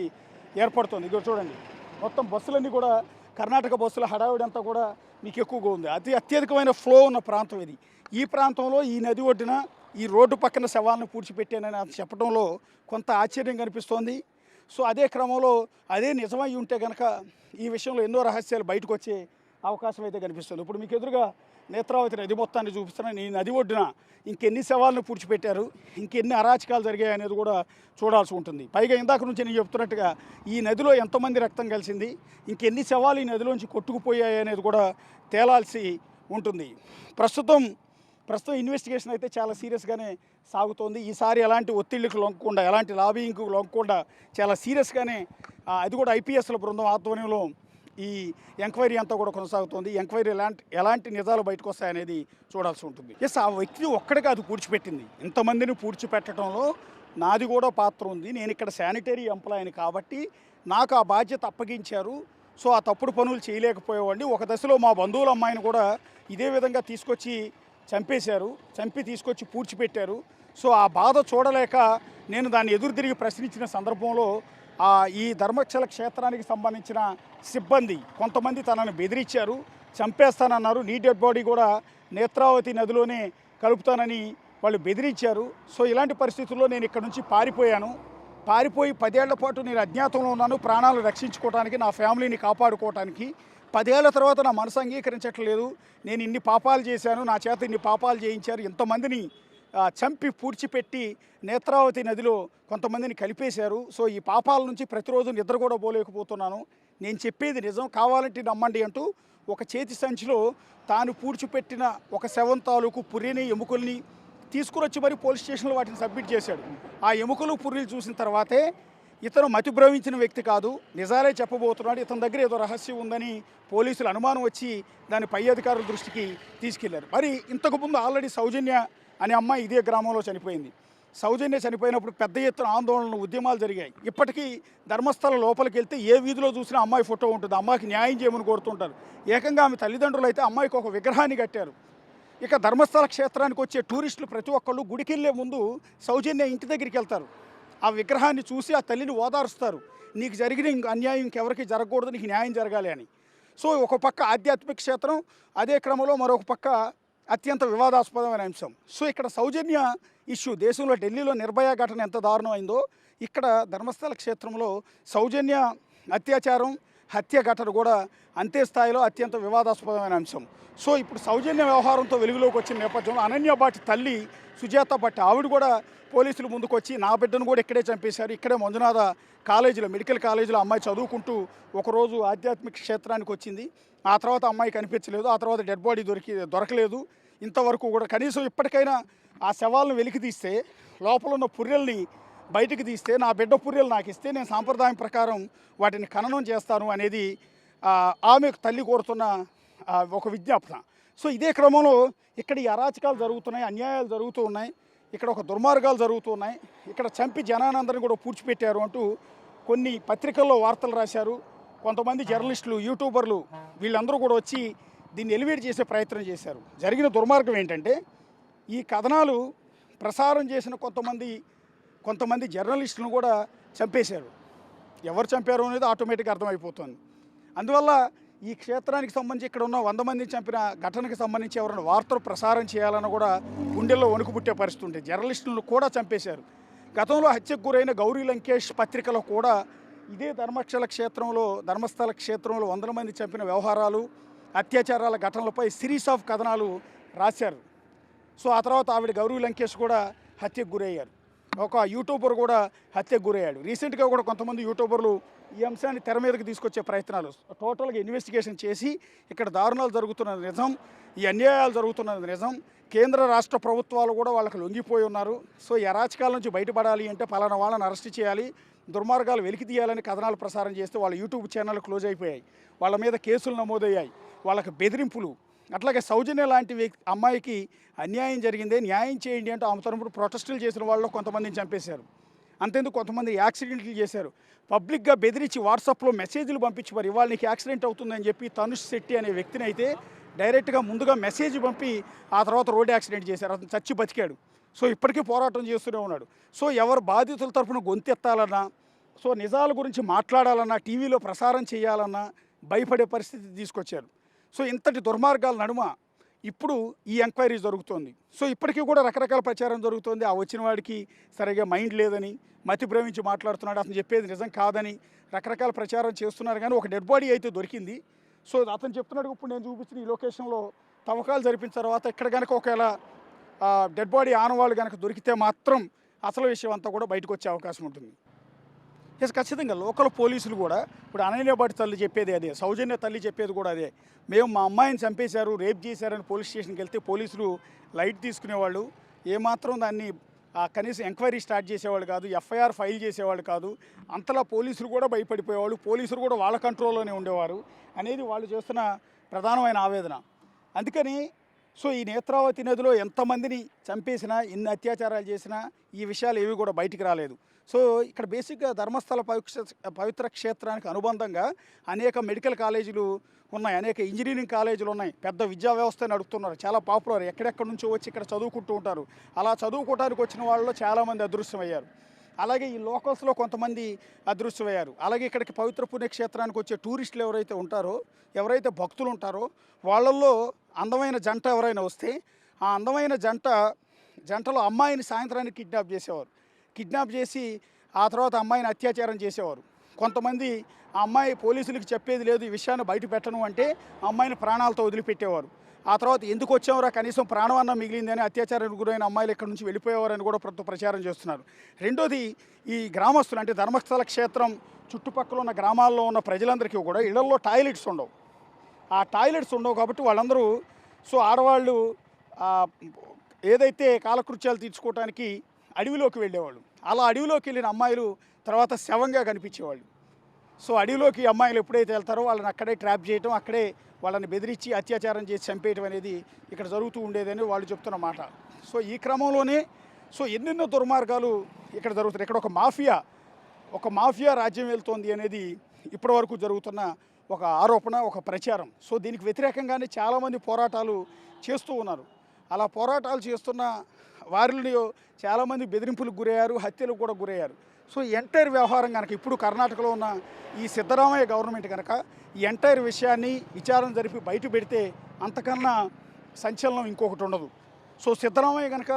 ఏర్పడుతుంది. ఇదిగో చూడండి, మొత్తం బస్సులన్నీ కూడా, కర్ణాటక బస్సుల హడావిడి అంతా కూడా మీకు ఎక్కువగా ఉంది. అత్యధికమైన ఫ్లో ఉన్న ప్రాంతం ఇది. ఈ ప్రాంతంలో ఈ నది ఒడ్డున ఈ రోడ్డు పక్కన శవాలను పూడ్చిపెట్టానని చెప్పడంలో కొంత ఆశ్చర్యం కనిపిస్తోంది. సో అదే క్రమంలో అదే నిజమై ఉంటే కనుక ఈ విషయంలో ఎన్నో రహస్యాలు బయటకు వచ్చే అవకాశం అయితే కనిపిస్తుంది. ఇప్పుడు మీకు ఎదురుగా నేత్రావతి నది మొత్తాన్ని చూపిస్తున్నాను. ఈ నది ఒడ్డున ఇంకెన్ని శవాలను పూడ్చిపెట్టారు, ఇంకెన్ని అరాచకాలు జరిగాయి అనేది కూడా చూడాల్సి ఉంటుంది. పైగా ఇందాక నుంచి నేను చెప్తున్నట్టుగా ఈ నదిలో ఎంతమంది రక్తం కలిసింది, ఇంకెన్ని శవాలు ఈ నదిలోంచి కొట్టుకుపోయాయి అనేది కూడా తేలాల్సి ఉంటుంది. ప్రస్తుతం ఇన్వెస్టిగేషన్ అయితే చాలా సీరియస్గానే సాగుతోంది. ఈసారి ఎలాంటి ఒత్తిళ్లకు లొంగకుండా, ఎలాంటి లాబింగ్కు లొంగకుండా చాలా సీరియస్గానే, అది కూడా ఐపీఎస్ల బృందం ఆధ్వర్యంలో ఈ ఎంక్వైరీ అంతా కూడా కొనసాగుతుంది. ఎంక్వైరీ ఎలాంటి నిజాలు బయటకు వస్తాయనేది చూడాల్సి ఉంటుంది. ఎస్, ఆ వ్యక్తి ఒక్కడికి అది పూడ్చిపెట్టింది. ఇంతమందిని పూడ్చిపెట్టడంలో నాది కూడా పాత్ర ఉంది. నేను ఇక్కడ శానిటరీ ఎంప్లాయీని కాబట్టి నాకు ఆ బాధ్యత అప్పగించారు. సో ఆ తప్పుడు పనులు చేయలేకపోయేవాడిని. ఒక దశలో మా బంధువుల అమ్మాయిని కూడా ఇదే విధంగా తీసుకొచ్చి చంపి తీసుకొచ్చి పూడ్చిపెట్టారు. సో ఆ బాధ చూడలేక నేను దాన్ని ఎదురు తిరిగి ప్రశ్నించిన సందర్భంలో ఈ ధర్మక్షల క్షేత్రానికి సంబంధించిన సిబ్బంది కొంతమంది తనను బెదిరించారు, చంపేస్తానన్నారు, నీ డెడ్ బాడీ కూడా నేత్రావతి నదిలోనే కలుపుతానని వాళ్ళు బెదిరించారు. సో ఇలాంటి పరిస్థితుల్లో నేను ఇక్కడ నుంచి పారిపోయి 10 ఏళ్ల పాటు నేను అజ్ఞాతంలో ఉన్నాను, ప్రాణాలు రక్షించుకోవడానికి, నా ఫ్యామిలీని కాపాడుకోవడానికి. 10 ఏళ్ల తర్వాత నా మనసు అంగీకరించట్లేదు. నేను ఇన్ని పాపాలు చేశాను, నా చేత ఇన్ని పాపాలు చేయించారు, ఇంతమందిని చంపి పూడ్చిపెట్టి నేత్రావతి నదిలో కొంతమందిని కలిపేశారు. సో ఈ పాపాల నుంచి ప్రతిరోజు నిద్ర కూడా పోలేకపోతున్నాను. నేను చెప్పేది నిజం, కావాలంటే నమ్మండి అంటూ ఒక చేతి సంచిలో తాను పూడ్చిపెట్టిన ఒక శవం తాలూకు పుర్రెని, ఎముకల్ని తీసుకుని మరి పోలీస్ స్టేషన్లో వాటిని సబ్మిట్ చేశాడు. ఆ ఎముకలు పుర్రెలు చూసిన తర్వాతే ఇతను మతి భ్రమించిన వ్యక్తి కాదు, నిజాలే చెప్పబోతున్నాడు, ఇతని దగ్గర ఏదో రహస్యం ఉందని పోలీసులు అనుమానం వచ్చి దాన్ని పై అధికారుల దృష్టికి తీసుకెళ్లారు. మరి ఇంతకుముందు ఆల్రెడీ సౌజన్య అనే అమ్మాయి ఇదే గ్రామంలో చనిపోయింది. సౌజన్య చనిపోయినప్పుడు పెద్ద ఎత్తున ఆందోళనలు, ఉద్యమాలు జరిగాయి. ఇప్పటికీ ధర్మస్థల లోపలికి వెళ్తే ఏ వీధిలో చూసినా అమ్మాయి ఫోటో ఉంటుంది, అమ్మాయికి న్యాయం చేయమని కోరుతుంటారు. ఏకంగా ఆమె తల్లిదండ్రులు అయితే అమ్మాయికి ఒక విగ్రహాన్ని కట్టారు. ఇక ధర్మస్థల క్షేత్రానికి వచ్చే టూరిస్టులు ప్రతి ఒక్కళ్ళు గుడికి వెళ్ళే ముందు సౌజన్య ఇంటి దగ్గరికి వెళ్తారు. ఆ విగ్రహాన్ని చూసి ఆ తల్లిని ఓదారుస్తారు, నీకు జరిగిన అన్యాయం ఇంకెవరికి జరగకూడదు, నీకు న్యాయం జరగాలి అని. సో ఒక పక్క ఆధ్యాత్మిక క్షేత్రం, అదే క్రమంలో మరొక పక్క అత్యంత వివాదాస్పదమైన అంశం. సో ఇక్కడ సౌజన్య ఇష్యూ, దేశంలో ఢిల్లీలో నిర్భయ ఘటన ఎంత దారుణం అయిందో ఇక్కడ ధర్మస్థల క్షేత్రంలో సౌజన్య అత్యాచారం, హత్య ఘటన కూడా అంతే స్థాయిలో అత్యంత వివాదాస్పదమైన అంశం. సో ఇప్పుడు సౌజన్య వ్యవహారంతో వెలుగులోకి వచ్చిన నేపథ్యంలో అనన్య భట్ తల్లి సుజాత భట్ ఆవిడ కూడా పోలీసులు ముందుకు వచ్చి నా బిడ్డను కూడా ఇక్కడే చంపేశారు, ఇక్కడే మంజునాథ కాలేజీలో, మెడికల్ కాలేజీలో అమ్మాయి చదువుకుంటూ ఒకరోజు ఆధ్యాత్మిక క్షేత్రానికి వచ్చింది. ఆ తర్వాత అమ్మాయి కనిపించలేదు, ఆ తర్వాత డెడ్ బాడీ దొరకలేదు. ఇంతవరకు కూడా కనీసం ఇప్పటికైనా ఆ శవాలను వెలికి తీస్తే, లోపల ఉన్న పుర్రెల్ని బయటికి తీస్తే, నా బిడ్డ పుర్రెలు నాకు ఇస్తే నేను సాంప్రదాయం ప్రకారం వాటిని ఖననం చేస్తాను అనేది ఆమె తల్లి కోరుతున్న ఒక విజ్ఞాపన. సో ఇదే క్రమంలో ఇక్కడ ఈ అరాచకాలు జరుగుతున్నాయి, అన్యాయాలు జరుగుతూ ఉన్నాయి, ఇక్కడ ఒక దుర్మార్గాలు జరుగుతూ ఉన్నాయి, ఇక్కడ చంపి జనానందరిని కూడా పూడ్చిపెట్టారు అంటూ కొన్ని పత్రికల్లో వార్తలు రాశారు. కొంతమంది జర్నలిస్టులు, యూట్యూబర్లు వీళ్ళందరూ కూడా వచ్చి దీన్ని ఎలివేట్ చేసే ప్రయత్నం చేశారు. జరిగిన దుర్మార్గం ఏంటంటే ఈ కథనాలు ప్రసారం చేసిన కొంతమంది జర్నలిస్టులను కూడా చంపేశారు. ఎవరు చంపారు అనేది ఆటోమేటిక్గా అర్థమైపోతుంది. అందువల్ల ఈ క్షేత్రానికి సంబంధించి ఇక్కడ ఉన్న 100 మందిని చంపిన ఘటనకు సంబంధించి ఎవరైనా వార్తలు ప్రసారం చేయాలన్నా కూడా గుండెల్లో వణుకు పుట్టే పరిస్థితి ఉంటుంది. జర్నలిస్టులను కూడా చంపేశారు. గతంలో హత్యకు గురైన గౌరీ లంకేష్ పత్రికలో కూడా ఇదే ధర్మస్థల క్షేత్రంలో 100 మంది చంపిన వ్యవహారాలు, అత్యాచారాల ఘటనలపై సిరీస్ ఆఫ్ కథనాలు రాశారు. సో ఆ తర్వాత ఆవిడ గౌరీ లంకేష్ కూడా హత్యకు గురయ్యారు. ఒక యూట్యూబర్ కూడా హత్యకు గురయ్యాడు. రీసెంట్గా కూడా కొంతమంది యూట్యూబర్లు ఈ అంశాన్ని తెర మీదకి తీసుకొచ్చే ప్రయత్నాలు, టోటల్గా ఇన్వెస్టిగేషన్ చేసి ఇక్కడ దారుణాలు జరుగుతున్నది నిజం, ఈ అన్యాయాలు జరుగుతున్నది నిజం, కేంద్ర రాష్ట్ర ప్రభుత్వాలు కూడా వాళ్ళకి లొంగిపోయి ఉన్నారు. సో ఈ అరాచకాల నుంచి బయటపడాలి అంటే పలానా వాళ్ళని అరెస్ట్ చేయాలి, దుర్మార్గాలు వెలికి తీయాలని కథనాలు ప్రసారం చేస్తే వాళ్ళ యూట్యూబ్ ఛానల్ క్లోజ్ అయిపోయాయి, వాళ్ళ మీద కేసులు నమోదయ్యాయి, వాళ్ళకి బెదిరింపులు. అట్లాగే సౌజన్య లాంటి అమ్మాయికి అన్యాయం జరిగిందే, న్యాయం చేయండి అంటూ ఆమె తరపున ప్రొటెస్టులు చేసిన వాళ్ళు కొంతమందిని చంపేశారు. అంతేందుకు కొంతమంది యాక్సిడెంట్లు చేశారు. పబ్లిక్గా బెదిరించి వాట్సాప్లో మెసేజ్లు పంపించి మరి ఇవాళ నీకు యాక్సిడెంట్ అవుతుందని చెప్పి తనుష్ శెట్టి అనే వ్యక్తిని అయితే డైరెక్ట్గా ముందుగా మెసేజ్ పంపి ఆ తర్వాత రోడ్ యాక్సిడెంట్ చేశారు. అతను చచ్చి బతికాడు. సో ఇప్పటికీ పోరాటం చేస్తూనే ఉన్నాడు. సో ఎవరు బాధితుల తరపున గొంతెత్తాలన్నా, సో నిజాల గురించి మాట్లాడాలన్నా, టీవీలో ప్రసారం చేయాలన్నా భయపడే పరిస్థితి తీసుకొచ్చారు. సో ఇంతటి దుర్మార్గాల నడుమ ఇప్పుడు ఈ ఎంక్వైరీ జరుగుతోంది. సో ఇప్పటికీ కూడా రకరకాల ప్రచారం జరుగుతోంది. ఆ వచ్చిన వాడికి సరిగా మైండ్ లేదని, మతి భ్రమించి మాట్లాడుతున్నాడు, అతను చెప్పేది నిజం కాదని రకరకాల ప్రచారం చేస్తున్నారు. కానీ ఒక డెడ్ బాడీ అయితే దొరికింది. సో అతను చెప్తున్నాడు, ఇప్పుడు నేను చూపించిన ఈ లొకేషన్లో తవ్వకాలు జరిపిన తర్వాత ఇక్కడ కనుక ఒకవేళ డెడ్ బాడీ ఆనవాళ్ళు కనుక దొరికితే మాత్రం అసలు విషయం అంతా కూడా బయటకు వచ్చే అవకాశం ఉంటుంది. ఎస్, ఖచ్చితంగా లోకల్ పోలీసులు కూడా ఇప్పుడు అనన్య భట్ తల్లి చెప్పేది అదే, సౌజన్య తల్లి చెప్పేది కూడా అదే. మేము మా అమ్మాయిని చంపేశారు, రేప్ చేశారని పోలీస్ స్టేషన్కి వెళ్తే పోలీసులు లైట్ తీసుకునేవాళ్ళు, ఏమాత్రం దాన్ని కనీసం ఎంక్వైరీ స్టార్ట్ చేసేవాళ్ళు కాదు, ఎఫ్ఐఆర్ ఫైల్ చేసేవాళ్ళు కాదు. అంతలా పోలీసులు కూడా భయపడిపోయేవాళ్ళు, పోలీసులు కూడా వాళ్ళ కంట్రోల్లోనే ఉండేవారు అనేది వాళ్ళు చేస్తున్న ప్రధానమైన ఆవేదన. అందుకని సో ఈ నేత్రావతి నదిలో ఎంతమందిని చంపేసినా, ఎన్ని అత్యాచారాలు చేసినా ఈ విషయాలు ఏవి కూడా బయటికి రాలేదు. సో ఇక్కడ బేసిక్గా ధర్మస్థల పవిత్ర క్షేత్రానికి అనుబంధంగా అనేక మెడికల్ కాలేజీలు ఉన్నాయి, అనేక ఇంజనీరింగ్ కాలేజీలు ఉన్నాయి, పెద్ద విద్యా వ్యవస్థ నడుపుతున్నారు, చాలా పాపులర్, ఎక్కడెక్కడి నుంచో వచ్చి ఇక్కడ చదువుకుంటూ ఉంటారు. అలా చదువుకోవడానికి వచ్చిన వాళ్ళలో చాలామంది అదృశ్యమయ్యారు. అలాగే ఈ లోకల్స్లో కొంతమంది అదృశ్యమయ్యారు. అలాగే ఇక్కడికి పవిత్ర పుణ్యక్షేత్రానికి వచ్చే టూరిస్టులు ఎవరైతే ఉంటారో, ఎవరైతే భక్తులు ఉంటారో వాళ్ళల్లో అందమైన జంట ఎవరైనా వస్తే ఆ అందమైన జంటలో అమ్మాయిని సాయంత్రానికి కిడ్నాప్ చేసేవారు. కిడ్నాప్ చేసి ఆ తర్వాత అమ్మాయిని అత్యాచారం చేసేవారు. కొంతమంది ఆ అమ్మాయి పోలీసులకు చెప్పేది లేదు, ఈ విషయాన్ని బయట పెట్టను అంటే ఆ అమ్మాయిని ప్రాణాలతో వదిలిపెట్టేవారు. ఆ తర్వాత ఎందుకు వచ్చామరా, కనీసం ప్రాణమన్నా మిగిలిందని అత్యాచారానికి గురైన అమ్మాయిలు ఇక్కడ నుంచి వెళ్ళిపోయేవారని కూడా ప్రచారం చేస్తున్నారు. రెండోది, ఈ గ్రామస్తులు అంటే ధర్మస్థల క్షేత్రం చుట్టుపక్కల ఉన్న గ్రామాల్లో ఉన్న ప్రజలందరికీ కూడా ఇళ్లలో టాయిలెట్స్ ఉండవు. ఆ టాయిలెట్స్ ఉండవు కాబట్టి వాళ్ళందరూ ఆడవాళ్ళు ఏదైతే కాలకృత్యాలు తీర్చుకోవడానికి అడవిలోకి వెళ్ళేవాళ్ళు. అలా అడవిలోకి వెళ్ళిన అమ్మాయిలు తర్వాత శవంగా కనిపించేవాళ్ళు. అడవిలోకి అమ్మాయిలు ఎప్పుడైతే వెళ్తారో వాళ్ళని అక్కడే ట్రాప్ చేయటం, అక్కడే వాళ్ళని బెదిరించి అత్యాచారం చేసి చంపేయటం అనేది ఇక్కడ జరుగుతూ ఉండేదని వాళ్ళు చెప్తున్న మాట. ఈ క్రమంలోనే ఎన్నెన్నో దుర్మార్గాలు ఇక్కడ జరుగుతున్నాయి. ఇక్కడ ఒక మాఫియా రాజ్యం వెళ్తోంది అనేది ఇప్పటి వరకు జరుగుతున్న ఒక ఆరోపణ, ఒక ప్రచారం. దీనికి వ్యతిరేకంగానే చాలామంది పోరాటాలు చేస్తూ ఉన్నారు. అలా పోరాటాలు చేస్తున్న వారిలో చాలామంది బెదిరింపులకు గురయ్యారు, హత్యలకు కూడా గురయ్యారు. ఎంటైర్ వ్యవహారం కనుక ఇప్పుడు కర్ణాటకలో ఉన్న ఈ సిద్ధరామయ్య గవర్నమెంట్ కనుక ఈ ఎంటైర్ విషయాన్ని విచారణ జరిపి బయట పెడితే అంతకన్నా సంచలనం ఇంకొకటి ఉండదు. సిద్ధరామయ్య కనుక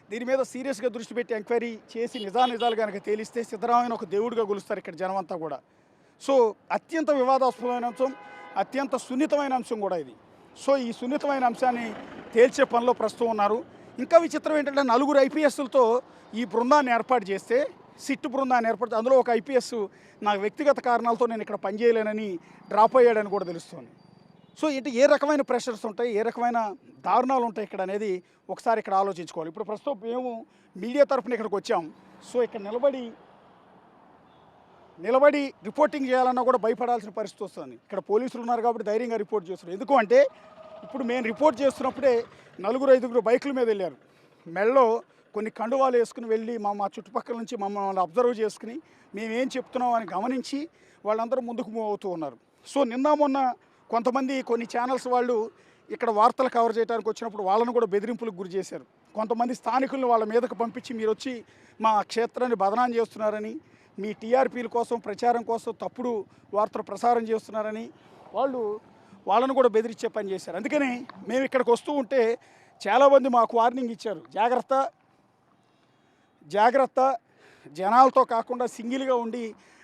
దీని మీద సీరియస్గా దృష్టి పెట్టి ఎంక్వైరీ చేసి నిజాలు కనుక తేలిస్తే సిద్ధరామయ్యను ఒక దేవుడిగా కొలుస్తారు ఇక్కడ జనమంతా కూడా. అత్యంత వివాదాస్పదమైన అంశం, అత్యంత సున్నితమైన అంశం కూడా ఇది. ఈ సున్నితమైన అంశాన్ని తేల్చే పనిలో ప్రస్తుతం ఉన్నారు. ఇంకా విచిత్రం ఏంటంటే 4 ఐపీఎస్లతో ఈ బృందాన్ని ఏర్పాటు చేస్తే, సిట్ బృందాన్ని ఏర్పాటు, అందులో ఒక ఐపీఎస్ నాకు వ్యక్తిగత కారణాలతో నేను ఇక్కడ పనిచేయలేనని డ్రాప్ అయ్యాడని కూడా తెలుస్తుంది. ఏంటి, ఏ రకమైన ప్రెషర్స్ ఉంటాయి, ఏ రకమైన దారుణాలు ఉంటాయి ఇక్కడ అనేది ఒకసారి ఇక్కడ ఆలోచించుకోవాలి. ఇప్పుడు ప్రస్తుతం మేము మీడియా తరఫున ఇక్కడికి వచ్చాం. ఇక్కడ నిలబడి రిపోర్టింగ్ చేయాలన్నా కూడా భయపడాల్సిన పరిస్థితి వస్తుంది. ఇక్కడ పోలీసులు ఉన్నారు కాబట్టి ధైర్యంగా రిపోర్ట్ చేస్తున్నారు. ఎందుకు అంటే ఇప్పుడు మేము రిపోర్ట్ చేస్తున్నప్పుడే 4-5 బైకుల మీద వెళ్ళారు. మెడలో కొన్ని కండువాలు వేసుకుని వెళ్ళి మా చుట్టుపక్కల నుంచి మమ్మల్ని అబ్జర్వ్ చేసుకుని మేమేం చెప్తున్నాం అని గమనించి వాళ్ళందరూ ముందుకు మూవ్ అవుతూ ఉన్నారు. నిన్న మొన్న కొంతమంది కొన్ని ఛానల్స్ వాళ్ళు ఇక్కడ వార్తలు కవర్ చేయడానికి వచ్చినప్పుడు వాళ్ళను కూడా బెదిరింపులకు గురి చేశారు. కొంతమంది స్థానికులను వాళ్ళ మీదకు పంపించి మీరు వచ్చి మా క్షేత్రాన్ని బదనాం చేస్తున్నారని, మీ టీఆర్పీల కోసం ప్రచారం కోసం తప్పుడు వార్తలు ప్రసారం చేస్తున్నారని వాళ్ళను కూడా బెదిరించే పని చేశారు. అందుకని మేము ఇక్కడికి వస్తూ ఉంటే చాలామంది మాకు వార్నింగ్ ఇచ్చారు, జాగ్రత్త, జనాలతో కాకుండా సింగిల్గా ఉండి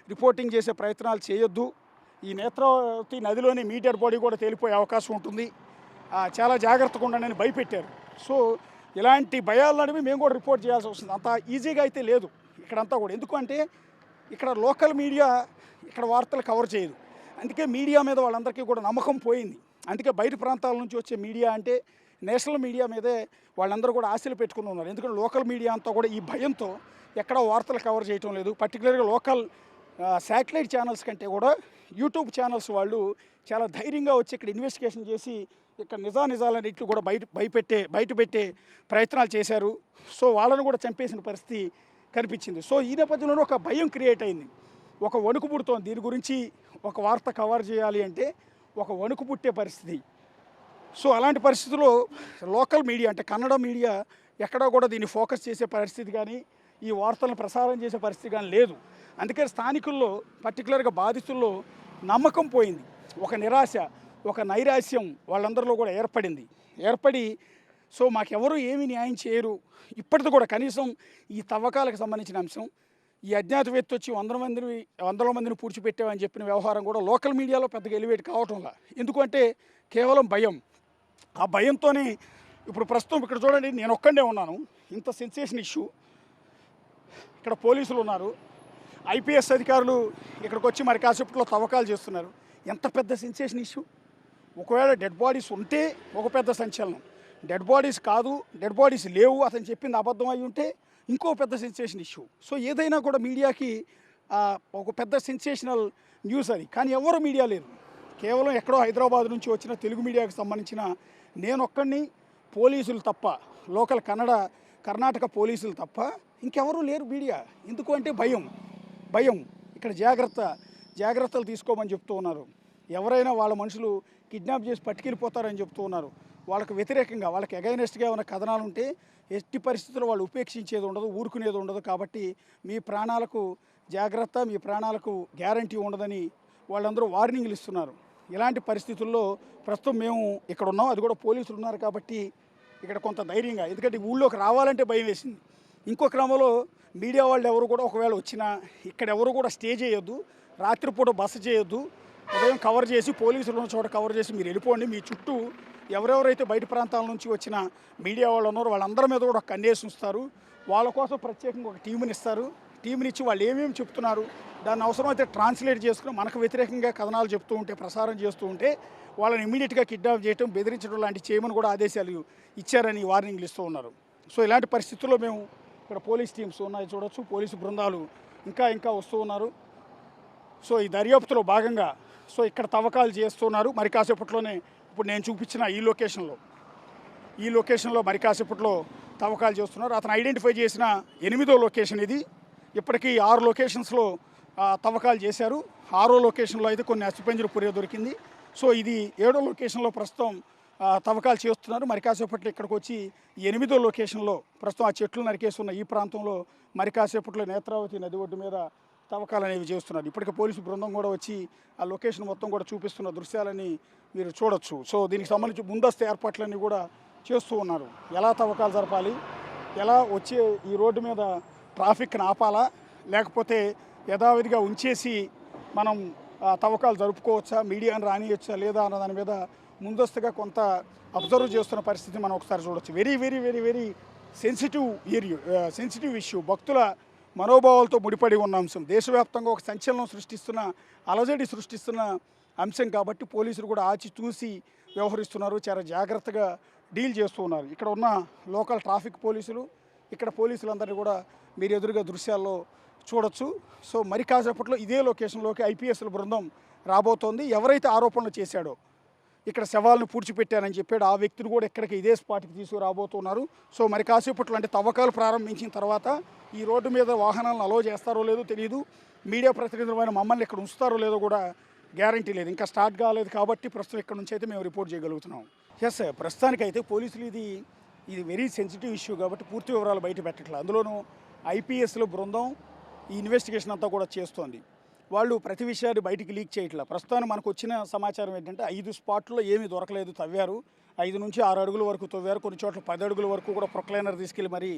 రిపోర్టింగ్ చేసే ప్రయత్నాలు చేయొద్దు, ఈ నేత్రావతి నదిలోని మీటర్ బాడీ కూడా తేలిపోయే అవకాశం ఉంటుంది, చాలా జాగ్రత్తగా ఉండండి భయపెట్టారు. ఇలాంటి భయాలనేవి మేము కూడా రిపోర్ట్ చేయాల్సి వస్తుంది. అంత ఈజీగా అయితే లేదు ఇక్కడంతా కూడా. ఎందుకంటే ఇక్కడ లోకల్ మీడియా ఇక్కడ వార్తలు కవర్ చేయదు. అందుకే మీడియా మీద వాళ్ళందరికీ కూడా నమ్మకం పోయింది. అందుకే బయట ప్రాంతాల నుంచి వచ్చే మీడియా అంటే నేషనల్ మీడియా మీదే వాళ్ళందరూ కూడా ఆశలు పెట్టుకుని ఉన్నారు. ఎందుకంటే లోకల్ మీడియా అంతా కూడా ఈ భయంతో ఎక్కడ వార్తలు కవర్ చేయటం లేదు. పర్టికులర్గా లోకల్ శాటిలైట్ ఛానల్స్ కంటే కూడా యూట్యూబ్ ఛానల్స్ వాళ్ళు చాలా ధైర్యంగా వచ్చి ఇక్కడ ఇన్వెస్టిగేషన్ చేసి ఇక్కడ నిజాలన్నింటినీ కూడా బయట పెట్టే ప్రయత్నాలు చేశారు. వాళ్ళను కూడా చంపేసిన పరిస్థితి కనిపించింది. ఈ నేపథ్యంలో ఒక భయం క్రియేట్ అయింది, ఒక వణుకు పుడుతోంది. దీని గురించి ఒక వార్త కవర్ చేయాలి అంటే ఒక వణుకు పుట్టే పరిస్థితి. అలాంటి పరిస్థితుల్లో లోకల్ మీడియా అంటే కన్నడ మీడియా ఎక్కడా కూడా దీన్ని ఫోకస్ చేసే పరిస్థితి కానీ ఈ వార్తలను ప్రసారం చేసే పరిస్థితి కానీ లేదు. అందుకని స్థానికుల్లో పర్టికులర్గా బాధితుల్లో నమ్మకం పోయింది, ఒక నిరాశ, ఒక నైరాశ్యం వాళ్ళందరిలో కూడా ఏర్పడి మాకెవరూ ఏమీ న్యాయం చేయరు. ఇప్పటిది కూడా కనీసం ఈ తవ్వకాలకు సంబంధించిన అంశం, ఈ అజ్ఞాత వ్యక్తి వచ్చి వందల మందిని పూడ్చిపెట్టామని చెప్పిన వ్యవహారం కూడా లోకల్ మీడియాలో పెద్దగా ఎలివేట్ కావటంలా. ఎందుకంటే కేవలం భయం. ఆ భయంతోనే ఇప్పుడు ప్రస్తుతం ఇక్కడ చూడండి, నేను ఒక్కడే ఉన్నాను. ఇంత సెన్సేషన్ ఇష్యూ, ఇక్కడ పోలీసులు ఉన్నారు, ఐపీఎస్ అధికారులు ఇక్కడికి వచ్చి మరి కాసేపట్లో తవ్వకాలు చేస్తున్నారు. ఎంత పెద్ద సెన్సేషన్ ఇష్యూ. ఒకవేళ డెడ్ బాడీస్ ఉంటే ఒక పెద్ద సంచలనం, డెడ్ బాడీస్ లేవు అతను చెప్పింది అబద్ధం అయి ఉంటే ఇంకో పెద్ద సెన్సేషన్ ఇష్యూ. ఏదైనా కూడా మీడియాకి ఒక పెద్ద సెన్సేషనల్ న్యూస్ అది. కానీ ఎవరు మీడియా లేదు, కేవలం ఎక్కడో హైదరాబాద్ నుంచి వచ్చిన తెలుగు మీడియాకి సంబంధించిన నేనొక్కడిని, పోలీసులు తప్ప, లోకల్ కర్ణాటక పోలీసులు తప్ప ఇంకెవరూ లేరు మీడియా. ఎందుకు అంటే భయం. ఇక్కడ జాగ్రత్తలు తీసుకోమని చెప్తూ ఉన్నారు. ఎవరైనా వాళ్ళ మనుషులు కిడ్నాప్ చేసి పట్టుకెళ్ళిపోతారని చెప్తూ ఉన్నారు. వాళ్ళకు వ్యతిరేకంగా వాళ్ళకి అగైనెస్ట్గా ఏమైనా కథనాలు ఉంటే ఎట్టి పరిస్థితుల్లో వాళ్ళు ఉపేక్షించేది ఉండదు, ఊరుకునేది ఉండదు. కాబట్టి మీ ప్రాణాలకు జాగ్రత్త, మీ ప్రాణాలకు గ్యారంటీ ఉండదని వాళ్ళందరూ వార్నింగ్లు ఇస్తున్నారు. ఇలాంటి పరిస్థితుల్లో ప్రస్తుతం మేము ఇక్కడ ఉన్నాం, అది కూడా పోలీసులు ఉన్నారు కాబట్టి ఇక్కడ కొంత ధైర్యంగా, ఎందుకంటే ఊళ్ళోకి రావాలంటే భయం వేసింది. ఇంకో క్రమంలో మీడియా వాళ్ళు ఎవరు కూడా ఒకవేళ వచ్చినా ఇక్కడ ఎవరు కూడా స్టే చేయొద్దు, రాత్రిపూట బస చేయొద్దు, ఉదయం కవర్ చేసి పోలీసులు ఉన్న చోట కవర్ చేసి మీరు వెళ్ళిపోండి. మీ చుట్టూ ఎవరెవరైతే బయట ప్రాంతాల నుంచి వచ్చిన మీడియా వాళ్ళు ఉన్నారో వాళ్ళందరి మీద కూడా కన్నేసి ఉంచుతారు. వాళ్ళ కోసం ప్రత్యేకంగా ఒక టీంని ఇస్తారు. టీంనిచ్చి వాళ్ళు ఏమేమి చెప్తున్నారు దాన్ని అవసరమైతే ట్రాన్స్లేట్ చేసుకుని మనకు వ్యతిరేకంగా కథనాలు చెప్తూ ఉంటే, ప్రసారం చేస్తూ ఉంటే వాళ్ళని ఇమీడియట్గా కిడ్నాప్ చేయడం, బెదిరించడం లాంటి చేయమని కూడా ఆదేశాలు ఇచ్చారని వార్నింగ్లు ఇస్తూ ఉన్నారు. సో ఇలాంటి పరిస్థితుల్లో మేము ఇక్కడ పోలీస్ టీమ్స్ ఉన్నాయి చూడొచ్చు, పోలీసు బృందాలు ఇంకా వస్తూ ఉన్నారు. సో ఈ దర్యాప్తులో భాగంగా సో ఇక్కడ తవ్వకాలు చేస్తున్నారు. మరి కాసేపట్లోనే ఇప్పుడు నేను చూపించిన ఈ లొకేషన్లో మరి కాసేపట్లో తవ్వకాలు చేస్తున్నారు. అతను ఐడెంటిఫై చేసిన 8వ లొకేషన్ ఇది. ఇప్పటికీ 6 లొకేషన్స్లో తవ్వకాలు చేశారు. 6వ లొకేషన్లో అయితే కొన్ని అస్థిపంజర పుర్రె దొరికింది. సో ఇది 7వ లొకేషన్లో ప్రస్తుతం తవ్వకాలు చేస్తున్నారు. మరి కాసేపట్లో ఇక్కడికి వచ్చి 8వ లొకేషన్లో ప్రస్తుతం ఆ చెట్లు నరికేస్తున్న ఈ ప్రాంతంలో మరి కాసేపట్లో నేత్రావతి నది ఒడ్డు మీద తవ్వకాలు అనేవి చేస్తున్నారు. ఇప్పటికే పోలీసు బృందం కూడా వచ్చి ఆ లొకేషన్ మొత్తం కూడా చూపిస్తున్న దృశ్యాలని మీరు చూడొచ్చు. సో దీనికి సంబంధించి ముందస్తు ఏర్పాట్లన్నీ కూడా చేస్తూ ఉన్నారు. ఎలా తవ్వకాలు జరపాలి, ఎలా వచ్చే ఈ రోడ్డు మీద ట్రాఫిక్ని ఆపాలా, లేకపోతే యథావిధిగా ఉంచేసి మనం తవ్వకాలు జరుపుకోవచ్చా, మీడియాని రానియచ్చా లేదా అన్న దాని మీద ముందస్తుగా కొంత అబ్జర్వ్ చేస్తున్న పరిస్థితి మనం ఒకసారి చూడొచ్చు. Very very very very sensitive issue, భక్తుల మనోభావాలతో ముడిపడి ఉన్న అంశం, దేశవ్యాప్తంగా ఒక సంచలనం సృష్టిస్తున్న, అలజడి సృష్టిస్తున్న అంశం కాబట్టి పోలీసులు కూడా ఆచితూసి వ్యవహరిస్తున్నారు, చాలా జాగ్రత్తగా డీల్ చేస్తూ ఉన్నారు. ఇక్కడ ఉన్న లోకల్ ట్రాఫిక్ పోలీసులు, ఇక్కడ పోలీసులందరినీ కూడా మీరు ఎదురుగా దృశ్యాల్లో చూడొచ్చు. సో మరి కాసేపట్లో ఇదే లొకేషన్లోకి ఐపీఎస్ల బృందం రాబోతోంది. ఎవరైతే ఆరోపణలు చేశాడో, ఇక్కడ శవాలను పూడ్చిపెట్టానని చెప్పాడు, ఆ వ్యక్తిని కూడా ఇక్కడికి ఇదే స్పాట్కి తీసుకురాబోతున్నారు. సో మరి కాసేపట్లో అంటే తవ్వకాలు ప్రారంభించిన తర్వాత ఈ రోడ్డు మీద వాహనాలను అలో చేస్తారో లేదో తెలియదు. మీడియా ప్రతినిధులమైన మమ్మల్ని ఇక్కడ ఉంచుతారో లేదో కూడా గ్యారంటీ లేదు. ఇంకా స్టార్ట్ కాలేదు కాబట్టి ప్రస్తుతం ఇక్కడ నుంచి అయితే మేము రిపోర్ట్ చేయగలుగుతున్నాం. ఎస్ సార్, ప్రస్తుతానికైతే పోలీసులు ఇది వెరీ సెన్సిటివ్ ఇష్యూ కాబట్టి పూర్తి వివరాలు బయట పెట్టట్లేదు. అందులోనూ ఐపీఎస్ల బృందం ఈ ఇన్వెస్టిగేషన్ అంతా కూడా చేస్తోంది. వాళ్ళు ప్రతి విషయాన్ని బయటికి లీక్ చేయట్లేదు. ప్రస్తుతానికి మనకు వచ్చిన సమాచారం ఏంటంటే 5 స్పాట్లో ఏమీ దొరకలేదు, తవ్వారు. 5 నుంచి 6 అడుగుల వరకు తవ్వారు, కొన్ని చోట్ల 10 అడుగుల వరకు కూడా ప్రొక్లైనర్ తీసుకెళ్ళి మరీ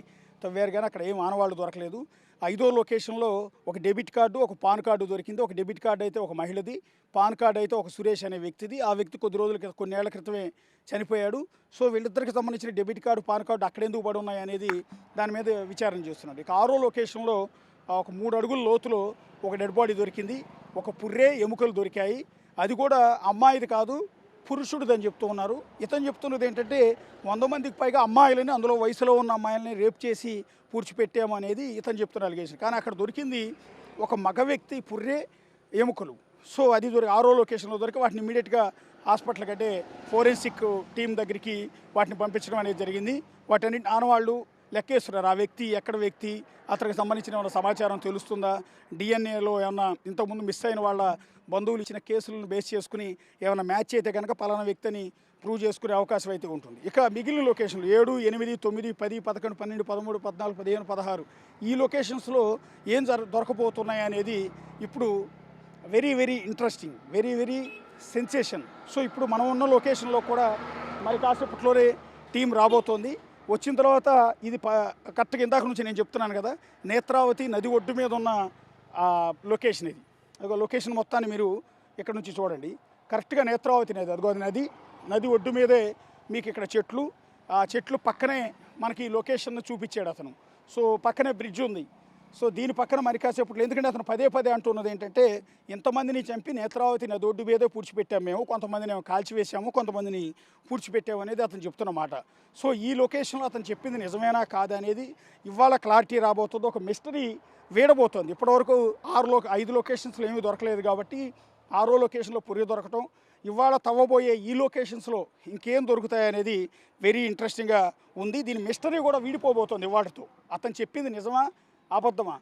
తవ్వారు, కానీ అక్కడ ఏం ఆనవాళ్ళు దొరకలేదు. 5వ లొకేషన్లో ఒక డెబిట్ కార్డు, ఒక పాన్ కార్డు దొరికింది. ఒక డెబిట్ కార్డు అయితే ఒక మహిళది, పాన్ కార్డు అయితే ఒక సురేష్ అనే వ్యక్తిది. ఆ వ్యక్తి కొన్నేళ్ల క్రితమే చనిపోయాడు. సో వీళ్ళిద్దరికి సంబంధించిన డెబిట్ కార్డు, పాన్ కార్డు అక్కడెందుకు పడి ఉన్నాయి అనేది దాని మీద విచారణ చేస్తున్నారు. ఇక 6వ లొకేషన్లో ఒక 3 అడుగుల లోతులో ఒక డెడ్ బాడీ దొరికింది, ఒక పుర్రే ఎముకలు దొరికాయి. అది కూడా అమ్మాయిది కాదు, పురుషుడిదని చెప్తూ ఉన్నారు. ఇతను చెప్తున్నది ఏంటంటే 100 మందికి పైగా అమ్మాయిలని, అందులో వయసులో ఉన్న అమ్మాయిలని రేప్ చేసి పూడ్చిపెట్టాము అనేది ఇతను చెప్తున్న అలిగేషన్. కానీ అక్కడ దొరికింది ఒక మగ వ్యక్తి పుర్రే ఎముకలు. సో అది 6వ లొకేషన్లో దొరికి వాటిని ఇమీడియట్గా హాస్పిటల్ కంటే ఫోరెన్సిక్ టీం దగ్గరికి వాటిని పంపించడం అనేది జరిగింది. వాటన్నిటి ఆనవాళ్ళు లెక్కేస్తున్నారు. ఆ వ్యక్తి ఎక్కడ వ్యక్తి, అతనికి సంబంధించిన ఏమైనా సమాచారం తెలుస్తుందా, డిఎన్ఏలో ఏమన్నా ఇంతకుముందు మిస్ అయిన వాళ్ళ బంధువులు ఇచ్చిన కేసులను బేస్ చేసుకుని ఏమైనా మ్యాచ్ అయితే కనుక పలానా వ్యక్తి అని ప్రూవ్ చేసుకునే అవకాశం అయితే ఉంటుంది. ఇక మిగిలిన లొకేషన్లు 7, 8, 9, 10, 11, 12, 13, 14, 15, 16 ఈ లొకేషన్స్లో ఏం దొరకపోతున్నాయి అనేది ఇప్పుడు very very interesting, very very sensation. So ఇప్పుడు మనం ఉన్న లొకేషన్లో కూడా మరి కాసేపట్లోనే టీం రాబోతోంది. వచ్చిన తర్వాత ఇది కరెక్ట్గా ఇందాక నుంచి నేను చెప్తున్నాను కదా, నేత్రావతి నది ఒడ్డు మీద ఉన్న లొకేషన్ ఇది. అదిగో లొకేషన్ మొత్తాన్ని మీరు ఇక్కడ నుంచి చూడండి. కరెక్ట్గా నేత్రావతి నది, అదిగో నది ఒడ్డు మీదే మీకు ఇక్కడ చెట్లు, ఆ చెట్లు పక్కనే మనకి లొకేషన్ చూపించాడు అతను. సో పక్కనే బ్రిడ్జ్ ఉంది. సో దీని పక్కన మరి కాసేపట్లో, ఎందుకంటే అతను పదే అంటున్నది ఏంటంటే ఇంతమందిని చంపి నేత్రావతి నది ఒడ్డు మీదే పూడ్చిపెట్టాము మేము, కొంతమందిని కాల్చివేసాము, కొంతమందిని పూడ్చిపెట్టాము అనేది అతను చెప్తున్నమాట. సో ఈ లొకేషన్లో అతను చెప్పింది నిజమేనా కాదా అనేది ఇవాళ క్లారిటీ రాబోతుంది. ఒక మిస్టరీ వీడబోతోంది. ఇప్పటివరకు 5 లొకేషన్స్లో ఏమీ దొరకలేదు కాబట్టి 6వ లొకేషన్లో పుర్రె దొరకటం, ఇవాళ తవ్వబోయే ఈ లొకేషన్స్లో ఇంకేం దొరుకుతాయనేది వెరీ ఇంట్రెస్టింగ్గా ఉంది. దీని మిస్టరీ కూడా వీడిపోబోతోంది ఇవాళతో. అతను చెప్పింది నిజమా అబద్ధమా,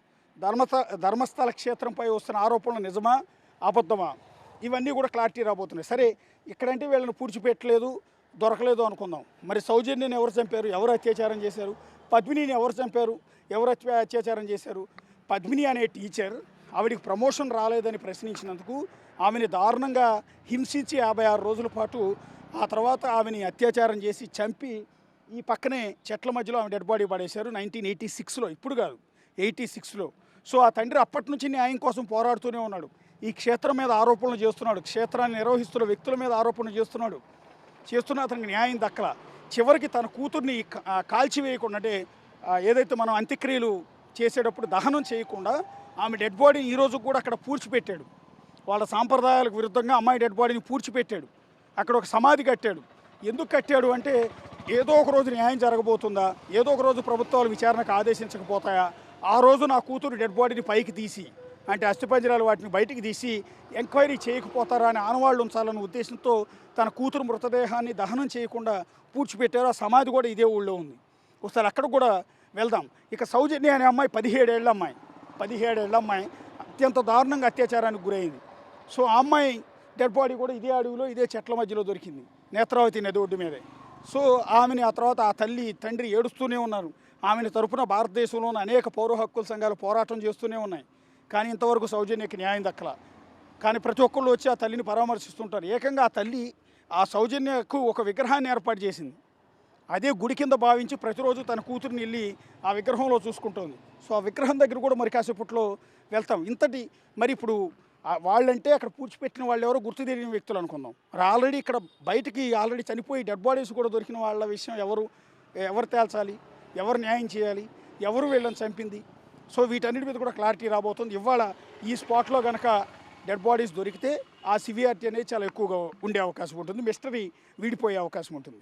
ధర్మస్థల క్షేత్రంపై వస్తున్న ఆరోపణలు నిజమా అబద్ధమా, ఇవన్నీ కూడా క్లారిటీ రాబోతున్నాయి. సరే, ఇక్కడంటే వీళ్ళని పూడ్చిపెట్టలేదు, దొరకలేదు అనుకుందాం. మరి సౌజన్యని ఎవరు చంపారు, ఎవరు అత్యాచారం చేశారు, పద్మినిని ఎవరు చంపారు, ఎవరు అత్యాచారం చేశారు? పద్మిని అనే టీచర్ ఆవిడికి ప్రమోషన్ రాలేదని ప్రశ్నించినందుకు ఆమెని దారుణంగా హింసించి 56 రోజుల పాటు ఆ తర్వాత ఆమెని అత్యాచారం చేసి చంపి ఈ పక్కనే చెట్ల మధ్యలో ఆమె డెడ్ బాడీ పడేశారు 1986లో, ఇప్పుడు కాదు 86లో. సో ఆ తండ్రి అప్పటి నుంచి న్యాయం కోసం పోరాడుతూనే ఉన్నాడు. ఈ క్షేత్రం మీద ఆరోపణలు చేస్తున్నాడు, క్షేత్రాన్ని నిర్వహిస్తున్న వ్యక్తుల మీద ఆరోపణలు చేస్తున్న అతనికి న్యాయం దక్కల. చివరికి తన కూతుర్ని కాల్చివేయకుండా, అంటే ఏదైతే మనం అంత్యక్రియలు చేసేటప్పుడు దహనం చేయకుండా ఆమె డెడ్ బాడీని ఈరోజు కూడా అక్కడ పూడ్చిపెట్టాడు. వాళ్ళ సాంప్రదాయాలకు విరుద్ధంగా అమ్మాయి డెడ్ బాడీని పూడ్చిపెట్టాడు. అక్కడ ఒక సమాధి కట్టాడు. ఎందుకు కట్టాడు అంటే ఏదో ఒక రోజు న్యాయం జరగబోతుందా, ఏదో ఒక రోజు ప్రభుత్వాలు విచారణకు ఆదేశించకపోతాయా, ఆ రోజు నా కూతురు డెడ్ బాడీని పైకి తీసి, అంటే అస్థిపంజరాలు వాటిని బయటికి తీసి ఎంక్వైరీ చేయకపోతారా అని ఆనవాళ్ళు ఉంచాలన్న ఉద్దేశంతో తన కూతురు మృతదేహాన్ని దహనం చేయకుండా పూడ్చిపెట్టారు. ఆ సమాధి కూడా ఇదే ఊళ్ళో ఉంది. ఒకసారి అక్కడ కూడా వెళ్దాం. ఇక సౌజన్య అనే అమ్మాయి 17 ఏళ్ళ అమ్మాయి అత్యంత దారుణంగా అత్యాచారానికి గురైంది. సో ఆ అమ్మాయి డెడ్ బాడీ కూడా ఇదే అడవిలో ఇదే చెట్ల మధ్యలో దొరికింది, నేత్రావతి నది ఒడ్డు మీదే. సో ఆమెని ఆ తర్వాత ఆ తల్లి తండ్రి ఏడుస్తూనే ఉన్నారు. ఆమెను తరపున భారతదేశంలోని అనేక పౌర హక్కుల సంఘాలు పోరాటం చేస్తూనే ఉన్నాయి. కానీ ఇంతవరకు సౌజన్యకి న్యాయం దక్కల. కానీ ప్రతి ఒక్కళ్ళు వచ్చి ఆ తల్లిని పరామర్శిస్తుంటారు. ఏకంగా ఆ తల్లి ఆ సౌజన్యకు ఒక విగ్రహాన్ని ఏర్పాటు చేసింది. అదే గుడి కింద భావించి ప్రతిరోజు తన కూతురిని వెళ్ళి ఆ విగ్రహంలో చూసుకుంటోంది. సో ఆ విగ్రహం దగ్గర కూడా మరి కాసేపట్లో వెళ్తాం. ఇంతటి మరి ఇప్పుడు వాళ్ళంటే అక్కడ పూడ్చిపెట్టిన వాళ్ళు ఎవరో గుర్తు తెలియని వ్యక్తులు అనుకుందాం. మరి ఆల్రెడీ ఇక్కడ బయటికి ఆల్రెడీ చనిపోయి డెడ్ బాడీస్ కూడా దొరికిన వాళ్ళ విషయం ఎవరు తేల్చాలి, ఎవరు న్యాయం చేయాలి, ఎవరు వీళ్ళని చంపింది? సో వీటన్నిటి మీద కూడా క్లారిటీ రాబోతుంది. ఇవాళ ఈ స్పాట్లో కనుక డెడ్ బాడీస్ దొరికితే ఆ సివియారిటీ అనేది చాలా ఎక్కువగా ఉండే అవకాశం ఉంటుంది, మిస్టరీ వీడిపోయే అవకాశం ఉంటుంది.